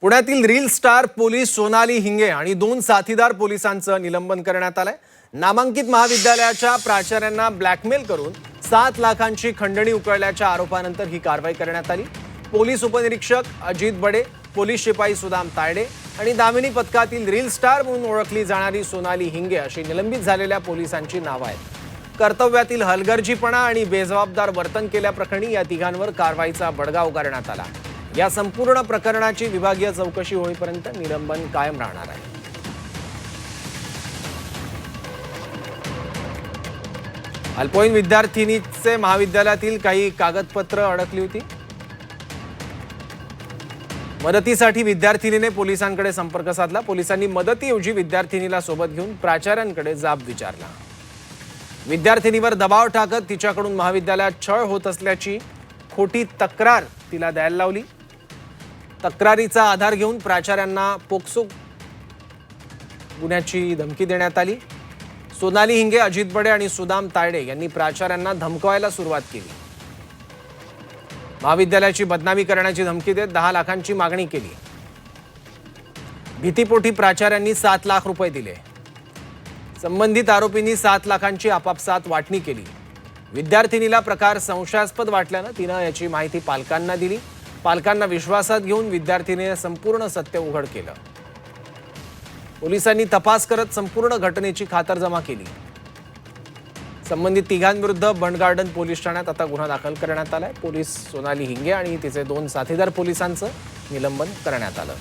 पुण्यातील reel star police Sonali Hinge आणि 2 साथीदार पोलिसांचं निलंबन करण्यात आलंय। नामांकित महाविद्यालयाच्या प्राचार्यांना ब्लॅकमेल करून 7 लाखांची खंडणी उकळल्याच्या आरोपानंतर ही कारवाई करण्यात आली। पोलीस उपनिरीक्षक अजित बडे, पोलीस शिपाई सुदाम तायडे आणि दामिनी पथकातील रील स्टार म्हणून ओळखली जाणारी सोनाली हिंगे अशी निलंबित झालेल्या पोलिसांची नावं आहेत। कर्तव्यातील हलगर्जीपणा आणि बेजबाबदार वर्तन केल्याप्रकरणी या तिघांवर कारवाईचा बडगा उगारण्यात आला। या संपूर्ण प्रकरणाची विभागीय चौकशी होईपर्यंत निलंबन कायम राहणार आहे। अल्पवयीन विद्यार्थिनीचे महाविद्यालयातील काही कागदपत्र अडकली होती। मदतीसाठी विद्यार्थिनीने पोलिसांकडे संपर्क साधला। पोलिसांनी मदतीऐवजी विद्यार्थिनीला सोबत घेऊन प्राचार्यांकडे जाब विचारला। विद्यार्थिनीवर दबाव टाकत तिच्याकडून महाविद्यालयात छळ होत असल्याची खोटी तक्रार तिला द्यायला लावली। तक्रारीचा आधार घेऊन प्राचार्यांना पोक्सो गुन्ह्याची धमकी देण्यात आली। सोनाली हिंगे, अजित बडे आणि सुदाम तायडे यांनी प्राचार्यांना धमकवायला सुरुवात केली। महाविद्यालयाची बदनामी करण्याची धमकी देत 10 लाखांची मागणी केली। भीतीपोटी प्राचार्यांनी 7 लाख रुपये दिले। संबंधित आरोपींनी 7 लाखांची आपापसात वाटणी केली। विद्यार्थिनीला प्रकार संशयास्पद वाटल्यानं तिनं याची माहिती पालकांना दिली। पालकांना विश्वासात घेऊन विद्यार्थिनीने संपूर्ण सत्य उघड केलं। पोलिसांनी तपास करत संपूर्ण घटनेची खातरजमा केली। संबंधित तिघांविरुद्ध बंड गार्डन पोलीस ठाण्यात आता गुन्हा दाखल करण्यात आलाय। पोलीस सोनाली हिंगे आणि तिचे 2 साथीदार पोलिसांचं निलंबन करण्यात आलं।